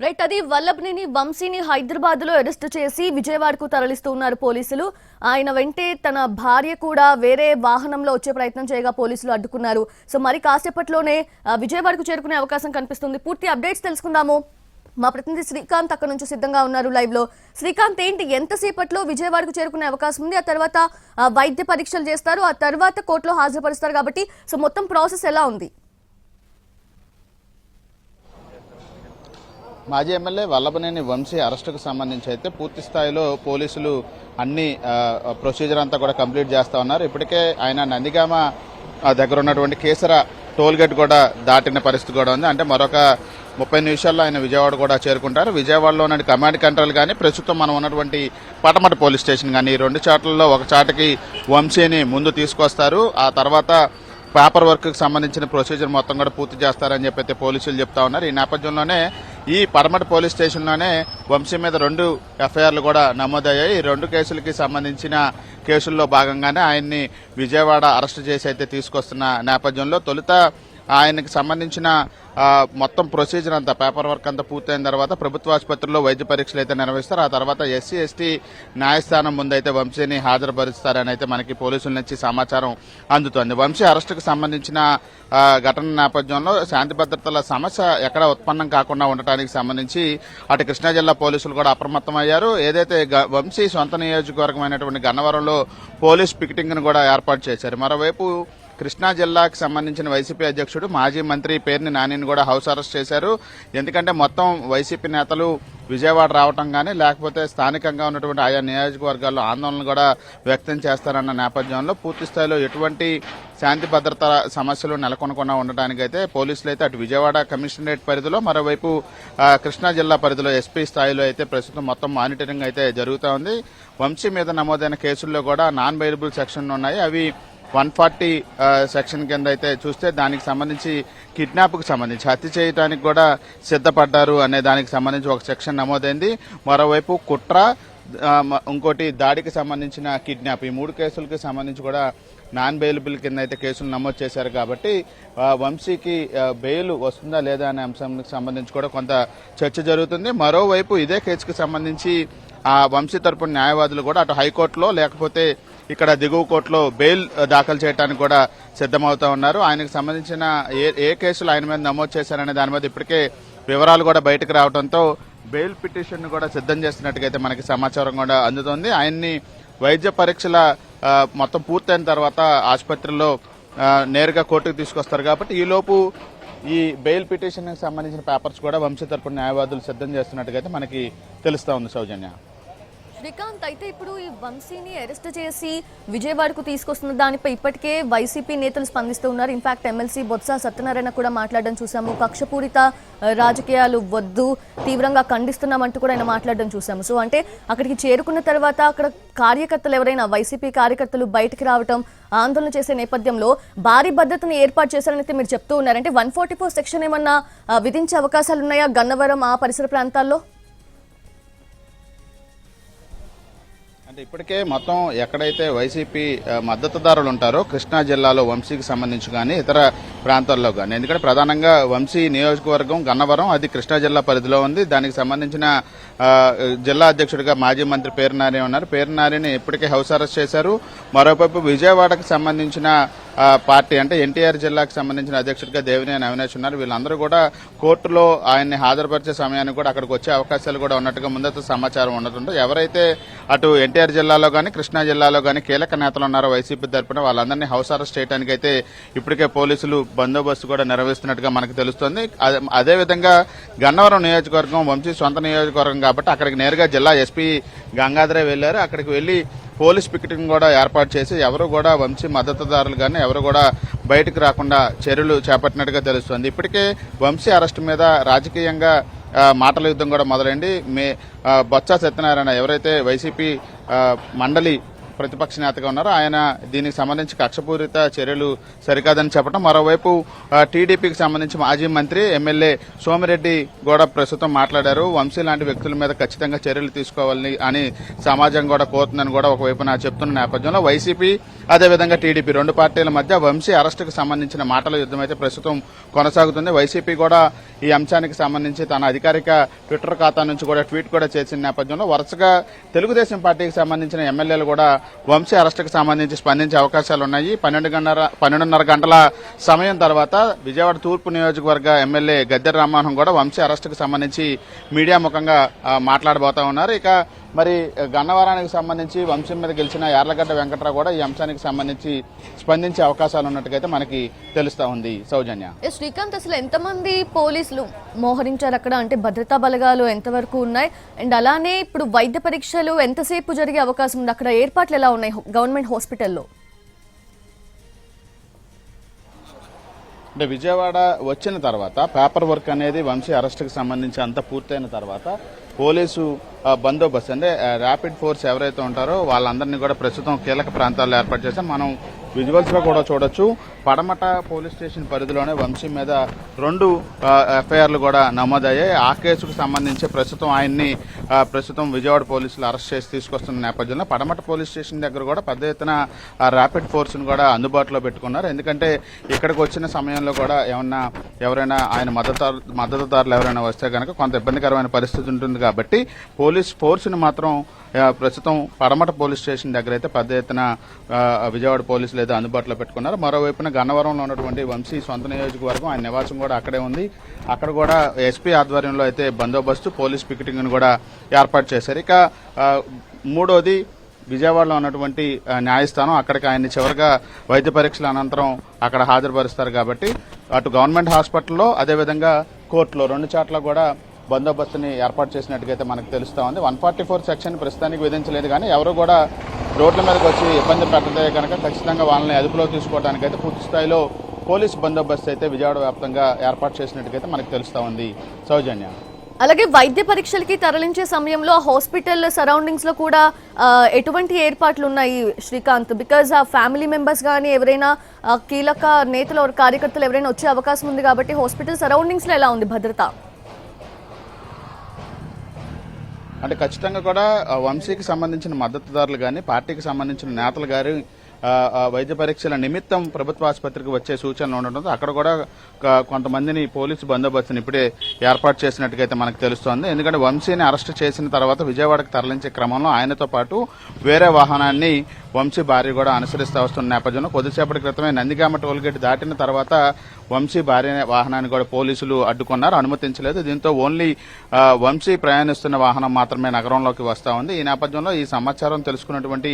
Right అది వల్లభనేని వంశీని హైదరాబాద్ లో అరెస్ట్ చేసి విజయవాడకు తరలిస్తూ ఉన్నారు పోలీసులు. ఆయన వెంటే తన భార్య కూడా వేరే వాహనంలో వచ్చే ప్రయత్నం చేయగా పోలీసులు అడ్డుకున్నారు. సో మరి కాసేపట్లోనే విజయవాడకు చేరుకునే అవకాశం కనిపిస్తుంది. పూర్తి అప్డేట్స్ తెలుసుకుందాము. మా ప్రతినిధి శ్రీకాంత్ అక్కడ నుంచి సిద్ధంగా ఉన్నారు లైవ్ లో. శ్రీకాంత్, ఏంటి ఎంతసేపట్లో విజయవాడకు చేరుకునే అవకాశం ఉంది? ఆ తర్వాత వైద్య పరీక్షలు చేస్తారు, ఆ తర్వాత కోర్టులో హాజరుపరుస్తారు కాబట్టి సో మొత్తం ప్రాసెస్ ఎలా ఉంది? మాజీ ఎమ్మెల్యే వల్లభనేని వంశీ అరెస్టుకు సంబంధించి అయితే పూర్తి స్థాయిలో పోలీసులు అన్ని ప్రొసీజర్ అంతా కూడా కంప్లీట్ చేస్తా ఉన్నారు. ఇప్పటికే ఆయన నందిగామ దగ్గర ఉన్నటువంటి కేసర టోల్గేట్ కూడా దాటిన పరిస్థితి కూడా ఉంది. అంటే మరొక 30 నిమిషాల్లో ఆయన విజయవాడ కూడా చేరుకుంటారు. విజయవాడలో ఉన్న కమాండ్ కంట్రోల్ కానీ ప్రస్తుతం మనం ఉన్నటువంటి పటమట పోలీస్ స్టేషన్ కానీ ఈ రెండు చాట్లలో ఒక చాటకి వంశీని ముందు తీసుకొస్తారు. ఆ తర్వాత పేపర్ వర్క్కి సంబంధించిన ప్రొసీజర్ మొత్తం కూడా పూర్తి చేస్తారని చెప్పి అయితే పోలీసులు చెప్తా ఉన్నారు. ఈ నేపథ్యంలోనే ఈ పడమట పోలీస్ స్టేషన్లోనే వంశీ మీద 2 ఎఫ్ఐఆర్లు కూడా నమోదయ్యాయి. ఈ 2 కేసులకి సంబంధించిన కేసుల్లో భాగంగానే ఆయన్ని విజయవాడ అరెస్ట్ చేసి అయితే తీసుకొస్తున్న నేపథ్యంలో తొలుత ఆయనకు సంబంధించిన మొత్తం ప్రొసీజర్ అంతా పేపర్ వర్క్ అంతా పూర్తయిన తర్వాత ప్రభుత్వ ఆసుపత్రిలో వైద్య పరీక్షలు అయితే నిర్వహిస్తారు. ఆ తర్వాత ఎస్సీ ఎస్టీ న్యాయస్థానం ముందు అయితే వంశీని హాజరుపరుస్తారని అయితే మనకి పోలీసుల నుంచి సమాచారం అందుతోంది. వంశీ అరెస్టుకు సంబంధించిన ఘటన నేపథ్యంలో శాంతి భద్రతల సమస్య ఎక్కడ ఉత్పన్నం కాకుండా ఉండటానికి సంబంధించి అటు కృష్ణా జిల్లా పోలీసులు కూడా అప్రమత్తమయ్యారు. ఏదైతే వంశీ సొంత నియోజకవర్గమైనటువంటి గన్నవరంలో పోలీస్ పికెటింగ్ ను కూడా ఏర్పాటు చేశారు. మరోవైపు కృష్ణా జిల్లాకు సంబంధించిన వైసీపీ అధ్యక్షుడు మాజీ మంత్రి పేర్ని నానిని కూడా హౌస్ అరెస్ట్ చేశారు. ఎందుకంటే మొత్తం వైసీపీ నేతలు విజయవాడ రావటం కానీ లేకపోతే స్థానికంగా ఉన్నటువంటి ఆయా నియోజకవర్గాల్లో ఆందోళన కూడా వ్యక్తం చేస్తారన్న నేపథ్యంలో పూర్తి స్థాయిలో ఎటువంటి శాంతి భద్రత సమస్యలు నెలకొనకుండా ఉండటానికైతే పోలీసులు అయితే అటు విజయవాడ కమిషనరేట్ పరిధిలో మరోవైపు కృష్ణా జిల్లా పరిధిలో ఎస్పీ స్థాయిలో అయితే ప్రస్తుతం మొత్తం మానిటరింగ్ అయితే జరుగుతూ ఉంది. వంశీ మీద నమోదైన కేసుల్లో కూడా నాన్ బెయిలబుల్ సెక్షన్లు ఉన్నాయి. అవి 140 సెక్షన్ కింద అయితే చూస్తే దానికి సంబంధించి కిడ్నాప్కు సంబంధించి హత్య చేయడానికి కూడా సిద్ధపడ్డారు అనే దానికి సంబంధించి ఒక సెక్షన్ నమోదైంది. మరోవైపు కుట్ర, ఇంకోటి దాడికి సంబంధించిన కిడ్నాప్, ఈ 3 కేసులకి సంబంధించి కూడా నాన్ బెయిలబుల్ కింద అయితే కేసులు నమోదు చేశారు. కాబట్టి వంశీకి బెయిల్ వస్తుందా లేదా అనే అంశానికి సంబంధించి కూడా కొంత చర్చ జరుగుతుంది. మరోవైపు ఇదే కేసుకు సంబంధించి ఆ వంశీ తరపున న్యాయవాదులు కూడా అటు హైకోర్టులో లేకపోతే ఇక్కడ దిగువ కోర్టులో బెయిల్ దాఖలు చేయడానికి కూడా సిద్ధమవుతా ఉన్నారు. ఆయనకు సంబంధించిన ఏ కేసులు ఆయన మీద నమోదు చేశారనే దాని మీద ఇప్పటికే వివరాలు కూడా బయటకు రావడంతో బెయిల్ పిటిషన్ కూడా సిద్ధం చేస్తున్నట్టుగా మనకి సమాచారం కూడా అందుతోంది. ఆయన్ని వైద్య పరీక్షల మొత్తం పూర్తయిన తర్వాత ఆసుపత్రిలో నేరుగా కోర్టుకు తీసుకొస్తారు. కాబట్టి ఈలోపు ఈ బెయిల్ పిటిషన్ కి సంబంధించిన పేపర్స్ కూడా వంశీ తరపున న్యాయవాదులు సిద్ధం చేస్తున్నట్టుగా మనకి తెలుస్తా ఉంది. సౌజన్య, శ్రీకాంత్, అయితే ఇప్పుడు ఈ వంశీని అరెస్ట్ చేసి విజయవాడకు తీసుకొస్తున్న దానిపై ఇప్పటికే వైసీపీ నేతలు స్పందిస్తూ ఉన్నారు. ఇన్ఫాక్ట్ ఎమ్మెల్సీ బొత్స సత్యనారాయణ కూడా మాట్లాడడం చూసాము. కక్షపూరిత రాజకీయాలు వద్దు, తీవ్రంగా ఖండిస్తున్నామంటూ కూడా ఆయన మాట్లాడడం చూసాము. సో అంటే అక్కడికి చేరుకున్న తర్వాత అక్కడ కార్యకర్తలు ఎవరైనా వైసీపీ కార్యకర్తలు బయటకు రావడం, ఆందోళన చేసే నేపథ్యంలో భారీ భద్రతను ఏర్పాటు చేశారని అయితే మీరు చెప్తూ ఉన్నారంటే 144 సెక్షన్ ఏమన్నా విధించే అవకాశాలు ఉన్నాయా గన్నవరం ఆ పరిసర ప్రాంతాల్లో? అంటే ఇప్పటికే మొత్తం ఎక్కడైతే వైసీపీ మద్దతుదారులు ఉంటారో కృష్ణా జిల్లాలో వంశీకి సంబంధించి కానీ ఇతర ప్రాంతాల్లో కానీ, ఎందుకంటే ప్రధానంగా వంశీ నియోజకవర్గం గన్నవరం అది కృష్ణా జిల్లా పరిధిలో ఉంది. దానికి సంబంధించిన జిల్లా అధ్యక్షుడిగా మాజీ మంత్రి పేరు నాని ఉన్నారు. పేరు నానిని ఇప్పటికే హౌస్ అరెస్ట్ చేశారు. మరోవైపు విజయవాడకు సంబంధించిన పార్టీ అంటే ఎన్టీఆర్ జిల్లాకు సంబంధించిన అధ్యక్షుడిగా దేవినేని అవినాష్ ఉన్నారు. వీళ్ళందరూ కూడా కోర్టులో ఆయన్ని హాజరుపరిచే సమయానికి కూడా అక్కడికి వచ్చే అవకాశాలు కూడా ఉన్నట్టుగా ముందస్తు సమాచారం ఉండటంతో ఎవరైతే అటు ఎన్టీఆర్ జిల్లాలో కానీ కృష్ణా జిల్లాలో కానీ కీలక నేతలు ఉన్నారో వైసీపీ తరపున వాళ్ళందరినీ హౌస్ అరెస్ట్ చేయడానికి అయితే ఇప్పటికే పోలీసులు బందోబస్తు కూడా నిర్వహిస్తున్నట్టుగా మనకు తెలుస్తోంది. అదేవిధంగా గన్నవరం నియోజకవర్గం వంశీ సొంత నియోజకవర్గం కాబట్టి అక్కడికి నేరుగా జిల్లా ఎస్పీ గంగాధరే వెళ్లారు. అక్కడికి వెళ్లి పోలీస్ పికెటింగ్ కూడా ఏర్పాటు చేసి ఎవరు కూడా వంశీ మద్దతుదారులు కానీ ఎవరు కూడా బయటకు రాకుండా చర్యలు చేపట్టినట్టుగా తెలుస్తోంది. ఇప్పటికే వంశీ అరెస్టు మీద రాజకీయంగా మాటల యుద్ధం కూడా మొదలైంది. బొత్స సత్యనారాయణ ఎవరైతే వైసీపీ మండలి ప్రతిపక్ష నేతగా ఉన్నారు. ఆయన దీనికి సంబంధించి కక్షపూరిత చర్యలు సరికాదని చెప్పడం. మరోవైపు టీడీపీకి సంబంధించి మాజీ మంత్రి ఎమ్మెల్యే సోమిరెడ్డి కూడా ప్రస్తుతం మాట్లాడారు. వంశీ లాంటి వ్యక్తుల మీద ఖచ్చితంగా చర్యలు తీసుకోవాలని అని సమాజం కూడా కోరుతుందని కూడా ఒకవైపున చెప్తున్న నేపథ్యంలో వైసీపీ అదేవిధంగా టీడీపీ రెండు పార్టీల మధ్య వంశీ అరెస్టుకు సంబంధించిన మాటల యుద్ధం అయితే ప్రస్తుతం కొనసాగుతుంది. వైసీపీ కూడా ఈ అంశానికి సంబంధించి తన అధికారిక ట్విట్టర్ ఖాతా నుంచి కూడా ట్వీట్ కూడా చేసిన నేపథ్యంలో వరుసగా తెలుగుదేశం పార్టీకి సంబంధించిన ఎమ్మెల్యేలు కూడా వంశీ అరెస్టుకు సంబంధించి స్పందించే అవకాశాలు ఉన్నాయి. 12:30 గంటల సమయం తర్వాత విజయవాడ తూర్పు నియోజకవర్గ ఎమ్మెల్యే గద్దె రామ్మోహన్ కూడా వంశీ అరెస్టుకు సంబంధించి మీడియా ముఖంగా మాట్లాడబోతా ఉన్నారు. ఇక మరి గన్నవరానికి సంబంధించి వంశీ మీద గెలిచిన యార్లగడ్డ వెంకట్రావు కూడా ఈ అంశానికి సంబంధించి స్పందించే అవకాశాలు ఉన్నట్టుగా మనకి తెలుస్తా ఉంది. సౌజన్య, శ్రీకాంత్, అసలు ఎంతమంది పోలీసులు మోహరించారు అక్కడ, అంటే భద్రతా బలగాలు ఎంతవరకు ఉన్నాయి, అండ్ అలానే ఇప్పుడు వైద్య పరీక్షలు ఎంతసేపు జరిగే అవకాశం ఉంది, అక్కడ ఏర్పాట్లు ఎలా ఉన్నాయి గవర్నమెంట్ హాస్పిటల్లో? అంటే విజయవాడ వచ్చిన తర్వాత పేపర్ వర్క్ అనేది వంశీ అరెస్టుకు సంబంధించి అంతా పూర్తయిన తర్వాత పోలీసు బందోబస్తు అంటే ర్యాపిడ్ ఫోర్స్ ఎవరైతే ఉంటారో వాళ్ళందరినీ కూడా ప్రస్తుతం కీలక ప్రాంతాల్లో ఏర్పాటు చేశాం. మనం విజువల్స్ లో కూడా చూడొచ్చు. పడమట పోలీస్ స్టేషన్ పరిధిలోనే వంశీ మీద 2 ఎఫ్ఐఆర్లు కూడా నమోదయ్యాయి. ఆ కేసుకు సంబంధించి ప్రస్తుతం ఆయన్ని విజయవాడ పోలీసులు అరెస్ట్ చేసి తీసుకొస్తున్న నేపథ్యంలో పడమట పోలీస్ స్టేషన్ దగ్గర కూడా పెద్ద ఎత్తున ర్యాపిడ్ ఫోర్స్ ను కూడా అందుబాటులో పెట్టుకున్నారు. ఎందుకంటే ఇక్కడికి వచ్చిన సమయంలో కూడా ఎవరైనా ఆయన మద్దతుదారులు ఎవరైనా వస్తే కనుక కొంత ఇబ్బందికరమైన పరిస్థితి ఉంటుంది కాబట్టి పోలీస్ ఫోర్స్ ను మాత్రం ప్రస్తుతం పడమట పోలీస్ స్టేషన్ దగ్గర అయితే పెద్ద ఎత్తున విజయవాడ పోలీసులు అయితే అందుబాటులో పెట్టుకున్నారు. మరోవైపున గన్నవరంలో ఉన్నటువంటి వంశీ సొంత నియోజకవర్గం, ఆయన నివాసం కూడా అక్కడే ఉంది. అక్కడ కూడా ఎస్పీ ఆధ్వర్యంలో అయితే బందోబస్తు పోలీస్ పికెటింగ్ ను కూడా ఏర్పాటు చేశారు. ఇక మూడోది విజయవాడలో ఉన్నటువంటి న్యాయస్థానం, అక్కడికి ఆయన్ని చివరిగా వైద్య పరీక్షల అనంతరం అక్కడ హాజరుపరుస్తారు కాబట్టి అటు గవర్నమెంట్ హాస్పిటల్లో అదేవిధంగా కోర్టులో 2 చోట్ల కూడా బందోబస్తుని ఏర్పాటు చేసినట్టుగా మనకు తెలుస్తా ఉంది. 144 సెక్షన్ ప్రస్తుతానికి విధించలేదు, కానీ ఎవరు కూడా రోడ్ల మీదకి వచ్చి ఇబ్బంది పెట్టదే కనుక ఖచ్చితంగా వాళ్ళని అదుపులో తీసుకోవడానికి అయితే పూర్తి స్థాయిలో పోలీస్ బందోబస్తు అయితే విజయవాడ వ్యాప్తంగా ఏర్పాటు చేసినట్టుగా మనకు తెలుస్తా ఉంది. సౌజన్య, అలాగే వైద్య పరీక్షలకి తరలించే సమయంలో హాస్పిటల్ సరౌండింగ్స్ లో కూడా ఎటువంటి ఏర్పాట్లు ఉన్నాయి శ్రీకాంత్? బికాజ్ ఆ ఫ్యామిలీ మెంబర్స్ కానీ ఎవరైనా కీలక నేతలు కార్యకర్తలు ఎవరైనా వచ్చే అవకాశం ఉంది కాబట్టి హాస్పిటల్ సరౌండింగ్స్ లో ఎలా ఉంది భద్రత? అంటే ఖచ్చితంగా కూడా వంశీకి సంబంధించిన మద్దతుదారులు కానీ పార్టీకి సంబంధించిన నేతలు గారి వైద్య పరీక్షల నిమిత్తం ప్రభుత్వ ఆసుపత్రికి వచ్చే సూచనలు ఉండడంతో అక్కడ కూడా కొంతమందిని పోలీసు బందోబస్తుని ఇప్పుడే ఏర్పాటు చేసినట్టుగా మనకు తెలుస్తోంది. ఎందుకంటే వంశీని అరెస్ట్ చేసిన తర్వాత విజయవాడకు తరలించే క్రమంలో ఆయనతో పాటు వేరే వాహనాన్ని వంశీ భార్య కూడా అనుసరిస్తూ వస్తున్న నేపథ్యంలో కొద్దిసేపటి క్రితమే నందిగామ టోల్గేట్ దాటిన తర్వాత వంశీ భార్య వాహనాన్ని కూడా పోలీసులు అడ్డుకున్నారు, అనుమతించలేదు. దీంతో ఓన్లీ వంశీ ప్రయాణిస్తున్న వాహనం మాత్రమే నగరంలోకి వస్తా ఉంది. ఈ నేపథ్యంలో ఈ సమాచారం తెలుసుకున్నటువంటి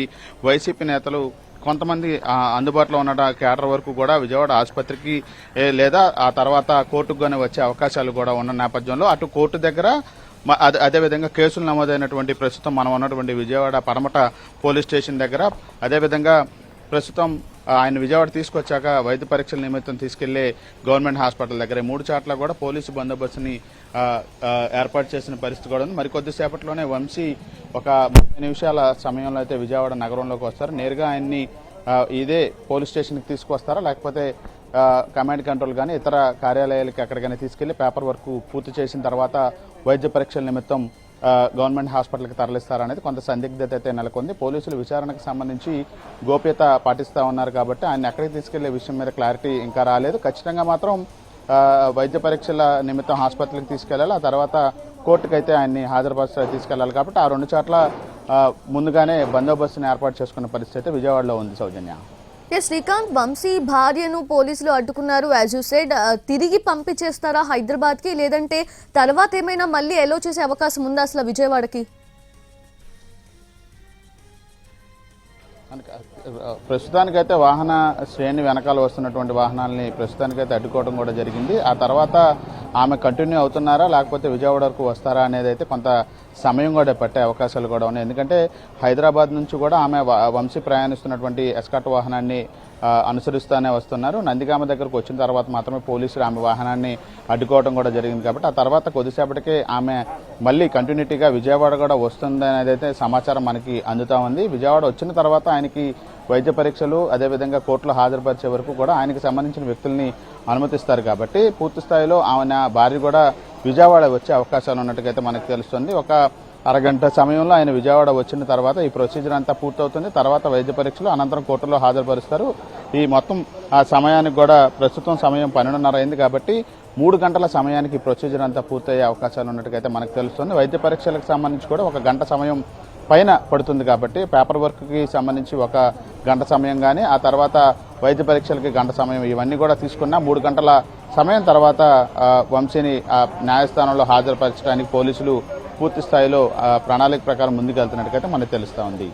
వైసీపీ నేతలు కొంతమంది అందుబాటులో ఉన్న కేడర్ వరకు కూడా విజయవాడ ఆసుపత్రికి లేదా ఆ తర్వాత కోర్టుకు గానీ వచ్చే అవకాశాలు కూడా ఉన్న నేపథ్యంలో అటు కోర్టు దగ్గర అదేవిధంగా కేసులు నమోదైనటువంటి ప్రస్తుతం మనం ఉన్నటువంటి విజయవాడ పడమట పోలీస్ స్టేషన్ దగ్గర అదేవిధంగా ప్రస్తుతం ఆయన విజయవాడ తీసుకొచ్చాక వైద్య పరీక్షల నిమిత్తం తీసుకెళ్లే గవర్నమెంట్ హాస్పిటల్ దగ్గర 3 చోట్ల కూడా పోలీసు బందోబస్తుని ఏర్పాటు చేసిన పరిస్థితి కూడా ఉంది. మరికొద్దిసేపట్లోనే వంశీ ఒక 30 నిమిషాల సమయంలో అయితే విజయవాడ నగరంలోకి వస్తారు. నేరుగా ఆయన్ని ఇదే పోలీస్ స్టేషన్కి తీసుకొస్తారా లేకపోతే కమాండ్ కంట్రోల్ కానీ ఇతర కార్యాలయాలకి ఎక్కడికైనా తీసుకెళ్లి పేపర్ వర్క్ పూర్తి చేసిన తర్వాత వైద్య పరీక్షల నిమిత్తం గవర్నమెంట్ హాస్పిటల్కి తరలిస్తారనేది కొంత సందిగ్ధత అయితే నెలకొంది. పోలీసులు విచారణకు సంబంధించి గోప్యత పాటిస్తూ ఉన్నారు కాబట్టి ఆయన ఎక్కడికి తీసుకెళ్లే విషయం మీద క్లారిటీ ఇంకా రాలేదు. ఖచ్చితంగా మాత్రం వైద్య పరీక్షల నిమిత్తం హాస్పిటల్కి తీసుకెళ్లాలి, ఆ తర్వాత కోర్టుకైతే ఆయన్ని హాజరుపరిచి తీసుకెళ్లాలి కాబట్టి ఆ 2 చోట్ల ముందుగానే బందోబస్తుని ఏర్పాటు చేసుకున్న పరిస్థితి విజయవాడలో ఉంది. సౌజన్య, శ్రీకాంత్, వంశీ భార్యను పోలీసులు అడ్డుకున్నారు. యాజ్ యూ సెడ్, తిరిగి పంపించేస్తారా హైదరాబాద్కి, లేదంటే తర్వాత ఏమైనా మళ్ళీ ఎలో చేసే అవకాశం ఉందా అసలు విజయవాడకి? ప్రస్తుతానికైతే వాహన శ్రేణి వెనకాల వస్తున్నటువంటి వాహనాలని ప్రస్తుతానికైతే అడ్డుకోవడం కూడా జరిగింది. ఆ తర్వాత ఆమె కంటిన్యూ అవుతున్నారా లేకపోతే విజయవాడ వరకు వస్తారా అనేది అయితే కొంత సమయం కూడా పట్టే అవకాశాలు కూడా ఉన్నాయి. ఎందుకంటే హైదరాబాద్ నుంచి కూడా ఆమె వంశీ ప్రయాణిస్తున్నటువంటి ఎస్కార్ట్ వాహనాన్ని అనుసరిస్తూనే వస్తున్నారు. నందిగామ దగ్గరకు వచ్చిన తర్వాత మాత్రమే పోలీసులు ఆమె వాహనాన్ని అడ్డుకోవడం కూడా జరిగింది. కాబట్టి ఆ తర్వాత కొద్దిసేపటికే ఆమె మళ్ళీ కంటిన్యూటీగా విజయవాడ కూడా వస్తుంది అనేది అయితే సమాచారం మనకి అందుతా ఉంది. విజయవాడ వచ్చిన తర్వాత ఆయనకి వైద్య పరీక్షలు అదేవిధంగా కోర్టులో హాజరుపరిచే వరకు కూడా ఆయనకి సంబంధించిన వ్యక్తుల్ని అనుమతిస్తారు. కాబట్టి పూర్తి స్థాయిలో ఆయన భార్య కూడా విజయవాడ వచ్చే అవకాశాలు ఉన్నట్టుగా మనకు తెలుస్తుంది. ఒక అరగంట సమయంలో ఆయన విజయవాడ వచ్చిన తర్వాత ఈ ప్రొసీజర్ అంతా పూర్తవుతుంది. తర్వాత వైద్య పరీక్షలు అనంతరం కోర్టులో హాజరుపరుస్తారు. ఈ మొత్తం ఆ సమయానికి కూడా ప్రస్తుతం సమయం 12:30 అయింది. కాబట్టి 3 గంటల సమయానికి ప్రొసీజర్ అంతా పూర్తయ్యే అవకాశాలు ఉన్నట్టుగా మనకు తెలుస్తుంది. వైద్య పరీక్షలకు సంబంధించి కూడా 1 గంట సమయం పైన పడుతుంది. కాబట్టి పేపర్ వర్క్కి సంబంధించి 1 గంట సమయం కానీ ఆ తర్వాత వైద్య పరీక్షలకి గంట సమయం ఇవన్నీ కూడా తీసుకున్న 3 గంటల సమయం తర్వాత వంశీని న్యాయస్థానంలో హాజరుపరచడానికి పోలీసులు పూర్తి స్థాయిలో ప్రణాళిక ప్రకారం ముందుకెళ్తున్నట్టుగా మనకు తెలుస్తూ ఉంది.